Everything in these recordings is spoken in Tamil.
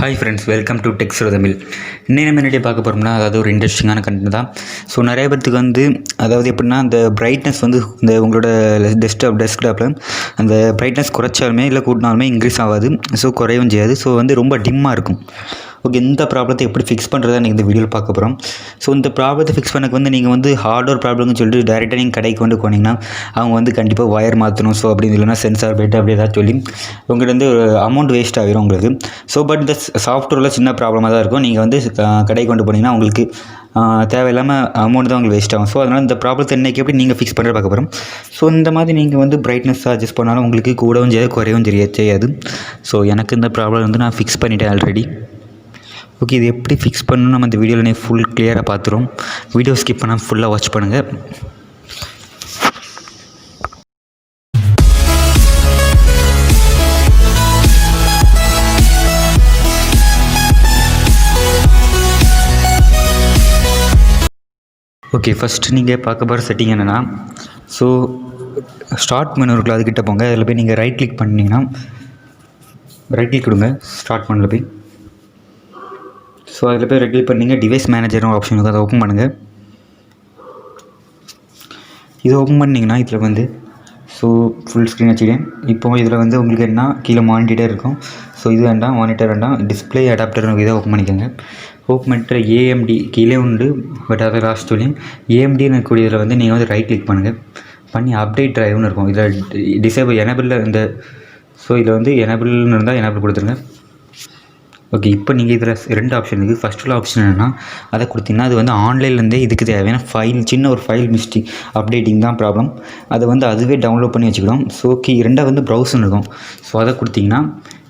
ஹாய் ஃப்ரெண்ட்ஸ், வெல்கம் டு டெக்ஸ் தமிழ். இன்னும் நம்ம என்னடி பார்க்க போகிறோம்னா, அதாவது ஒரு இன்ட்ரெஸ்டிங்கான கண்டென்ட் தான். ஸோ நிறைய பேருக்கு வந்து அதாவது எப்படின்னா, அந்த பிரைட்னஸ் வந்து இந்த உங்களோட டெஸ்க்டாப்பில் அந்த பிரைட்னஸ் குறைச்சாலுமே இல்லை கூட்டினாலுமே இன்க்ரீஸ் ஆகாது. ஸோ குறையவும் செய்யாது. ஸோ வந்து ரொம்ப டிம்மாக இருக்கும். ஓகே, இந்த ப்ராப்ளத்தை எப்படி ஃபிக்ஸ் பண்ணுறதா நீங்கள் இந்த வீடியோவில் பார்க்க போகிறோம். ஸோ இந்த ப்ராப்ளத்தை ஃபிக்ஸ் பண்ணக்கு வந்து நீங்கள் வந்து ஹார்ட்வேர் ப்ராப்ளம்னு சொல்லிட்டு டேரெக்டாக நீங்கள் கடைக்கு வந்து போனீங்கன்னா அவங்க வந்து கண்டிப்பாக ஒயர் மாற்றணும். ஸோ அப்படி இல்லைனா சென்சார் போய்ட்டு அப்படி ஏதாவது சொல்லி உங்கள்கிட்ட வந்து ஒரு அமௌண்ட் வேஸ்ட் ஆகிரும் உங்களுக்கு. ஸோ பட் இந்த சாஃப்ட்வேரில் சின்ன ப்ராப்ளமாக தான் இருக்கும். நீங்கள் வந்து கடைக்கு கொண்டு போனீங்கன்னா உங்களுக்கு தேவையில்லாமல் அமௌண்ட் தான் உங்களுக்கு வேஸ்ட் ஆகும். ஸோ அதனால் இந்த ப்ராப்ளத்தை இன்றைக்கி எப்படி நீங்கள் ஃபிக்ஸ் பண்ணுறது பார்க்க போகிறோம். ஸோ இந்த மாதிரி நீங்கள் வந்து பிரைட்னஸ் அட்ஜஸ்ட் பண்ணாலும் உங்களுக்கு கூடவும் செய்யாது, குறையவும் செய்யாது. ஸோ எனக்கு இந்த ப்ராப்ளம் வந்து நான் ஃபிக்ஸ் பண்ணிட்டேன் ஆல்ரெடி. ஓகே, இது எப்படி ஃபிக்ஸ் பண்ணணும் நம்ம இந்த வீடியோவில் ஃபுல் கிளியராக பார்த்துரும். வீடியோ ஸ்கிப் பண்ணால் ஃபுல்லாக வாட்ச் பண்ணுங்கள். ஓகே, ஃபஸ்ட்டு நீங்கள் பார்க்க போகிற செட்டிங் என்னென்னா, ஸோ ஸ்டார்ட் மெனு இருக்குல்ல, அதுக்கிட்ட போங்க. அதில் போய் நீங்கள் ரைட் கிளிக் பண்ணிங்கன்னா ரைட் கிளிக் கொடுங்க ஸ்டார்ட் மெனுவில் போய். ஸோ அதில் போய் ரைட் கிளிக் பண்ணிங்க டிவைஸ் மேனேஜர்னு ஆப்ஷன் இருக்குது, அதை ஓப்பன் பண்ணுங்கள். இது ஓப்பன் பண்ணிங்கன்னா இதில் வந்து ஸோ ஃபுல் ஸ்க்ரீன் வச்சுக்கிறேன். இப்போ இதில் வந்து உங்களுக்கு என்ன கீழே மானிட்டர் இருக்கும். ஸோ இது வேண்டாம், மானிட்டர் வேண்டாம், டிஸ்பிளே அடாப்டர் இதை ஓப்பன் பண்ணிக்கோங்க. ஓப்பன் பண்ணிட்டு ஏஎம்டி கீழே உண்டு, பட் அதை லாஸ்ட் சொல்லி ஏஎம்டின்னு இருக்கக்கூடியதில் வந்து நீங்கள் வந்து ரைட் கிளிக் பண்ணுங்கள். பண்ணி அப்டேட் ட்ரைவ்னு இருக்கும். இதில் டிசேபிள் எனபிளில் இந்த ஸோ இதில் வந்து எனபிள்னு இருந்தால் எனபிள் கொடுத்துருங்க. ஓகே, இப்போ நீங்கள் இதில் ரெண்டு ஆப்ஷன் இருக்குது. ஃபஸ்ட்டு ஆப்ஷன் என்னென்னா அதை கொடுத்தீங்கன்னா அது வந்து ஆன்லைன்லேருந்தே இதுக்கு தேவையான சின்ன ஒரு ஃபைல் மிஸ்டேக் அப்டேட்டிங் தான் ப்ராப்ளம். அதை வந்து அதுவே டவுன்லோட் பண்ணி வச்சுக்கிடும். ஸோ ரெண்டாவது வந்து ப்ரௌசர்னு இருக்கும். ஸோ அதை கொடுத்தீங்கன்னா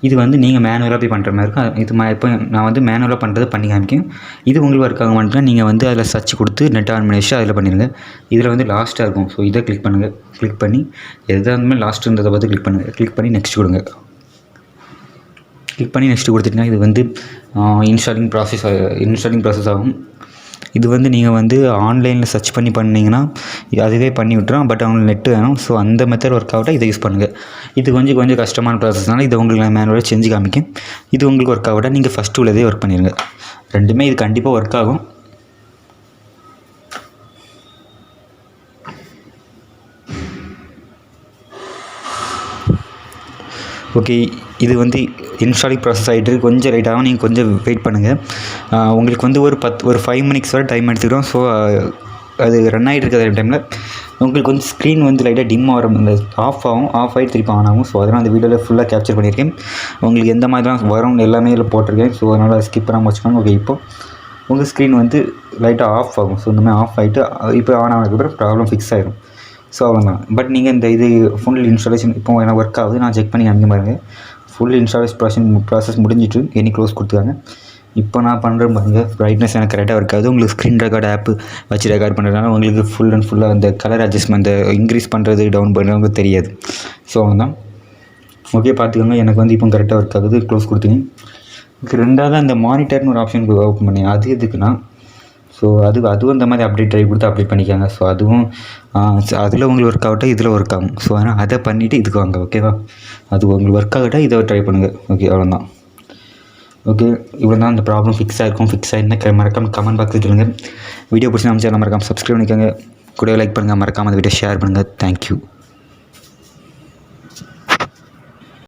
இது வந்து நீங்கள் மேனுவலாக போய் பண்ணுற மாதிரி இருக்கும். இது இப்போ நான் வந்து மேனுவலாக பண்ணுறது பண்ணி காமிக்கும். இது உங்களுக்கு ஒர்க் ஆக மாட்டேன்னா நீங்கள் வந்து அதில் சர்ச் கொடுத்து நெட் ஆன் பண்ணி வச்சு அதில் பண்ணிடுங்க. இதில் வந்து லாஸ்ட்டாக இருக்கும். ஸோ இதை கிளிக் பண்ணுங்கள். கிளிக் பண்ணி எதாக இருந்தாலும் லாஸ்ட் இருந்ததை பார்த்து கிளிக் பண்ணுங்கள். கிளிக் பண்ணி நெக்ஸ்ட் கொடுங்க. கிளிக் பண்ணி நெக்ஸ்ட்டு கொடுத்துட்டிங்கன்னா இது வந்து இன்ஸ்டாலிங் ப்ராசஸ் ஆகும். இது வந்து நீங்கள் வந்து ஆன்லைனில் சர்ச் பண்ணி பண்ணிங்கன்னா அதுவே பண்ணி விட்டுரும். பட் அவங்களுக்கு நெட்டு வேணும். ஸோ அந்த மெத்தட் ஒர்க் ஆகிட்டா இதை யூஸ் பண்ணுங்கள். இது கொஞ்சம் கஷ்டமான ப்ராசஸ்னால இது உங்களுக்கு நான் மேனுவலாக செஞ்சு காமிக்கும். இது உங்களுக்கு ஒர்க் ஆகிட்டா நீங்கள் ஃபஸ்ட்டு உள்ளதே ஒர்க் பண்ணிடுங்க. ரெண்டுமே இது கண்டிப்பாக ஒர்க் ஆகும். ஓகே, இது வந்து இன்ஸ்டாலிங் ப்ராசஸ் ஆகிட்டு கொஞ்சம் லேட் ஆகும். நீங்கள் கொஞ்சம் வெயிட் பண்ணுங்கள். உங்களுக்கு வந்து ஒரு 5 மினிட்ஸ் வரை டைம் எடுத்துக்கிட்டோம். ஸோ அது ரன் ஆகிட்டு இருக்கிற டைமில் உங்களுக்கு வந்து ஸ்க்ரீன் வந்து லைட்டாக டிம் ஆகும், இந்த ஆஃப் ஆகிட்டு திருப்பி ஆன் ஆகும். ஸோ அதனால் அந்த வீடியோவில் ஃபுல்லாக கேப்சர் பண்ணியிருக்கேன். உங்களுக்கு எந்த மாதிரிலாம் வரும்னு எல்லாமே இதில் போட்டிருக்கேன். ஸோ அதனால் ஸ்கிப் பண்ணாமல் வச்சுக்கோங்க. ஓகே, இப்போ உங்கள் ஸ்க்ரீன் வந்து லைட்டாக ஆஃப் ஆகும். ஸோ இந்த மாதிரி ஆஃப் ஆகிட்டு இப்போ ஆன் ஆனதுக்கப்புறம் ப்ராப்ளம் ஃபிக்ஸ் ஆகிடும். ஸோ அவ்வளோதான். பட் நீங்கள் இந்த இது ஃபுல் இன்ஸ்டாலேஷன் இப்போ எனக்கு ஒர்க் ஆகுது, நான் செக் பண்ணி அங்கே பாருங்கள். ஃபுல் இன்ஸ்டாலேஷன் ப்ராசஸ் முடிஞ்சிட்டு க்ளோஸ் கொடுத்துருக்காங்க. இப்போ நான் பண்ணுறேன் பாருங்கள். பிரைட்னஸ் எனக்கு கரெக்டாக ஒர்க் ஆகுது. உங்களுக்கு ஸ்க்ரீன் ரெக்கார்டு ஆப்பு வச்சு ரெக்கார்ட் பண்ணுறதுனால உங்களுக்கு ஃபுல்லாக அந்த கலர் அட்ஜஸ்ட்மெண்ட் இன்க்ரீஸ் பண்ணுறது டவுன் பண்ணுறது தெரியாது. ஸோ அவ்வளோதான். ஓகே, பார்த்துக்கோங்க. எனக்கு வந்து இப்போ கரெக்டாக ஒர்க் ஆகுது. க்ளோஸ் கொடுத்துங்க. ரெண்டாவது அந்த மானிட்டர்னு ஒரு ஆப்ஷன் ஓப்பன் பண்ணி அது எதுக்குன்னா ஸோ அதுவும் இந்த மாதிரி அப்டேட் ட்ரைவ் கொடுத்து அப்டேட் பண்ணிக்காங்க. ஸோ அதுவும் அதில் உங்களுக்கு ஒர்க் ஆகட்டும், இதில் ஒர்க் ஆகும். ஸோ அதனால் அதை பண்ணிவிட்டு இதுக்கு வாங்க. ஓகேவா? அது உங்களுக்கு ஒர்க் ஆகட்டும், இதை ட்ரை பண்ணுங்கள். ஓகே, அவ்வளோதான். ஓகே, இவ்வளோ தான் அந்த ப்ராப்ளம் ஃபிக்ஸ் ஆகிருக்கும். ஃபிக்ஸ் ஆகிருந்தால் மறக்காமல் கமெண்ட் பாக்ஸில் சொல்லுங்கள். வீடியோ பிடிச்சி நம்ம சேனல் மறக்காமல் சப்ஸ்கிரைப் பண்ணிக்கோங்க. கூட லைக் பண்ணுங்கள். மறக்காமல் அந்த வீடியோ ஷேர் பண்ணுங்கள். தேங்க்யூ.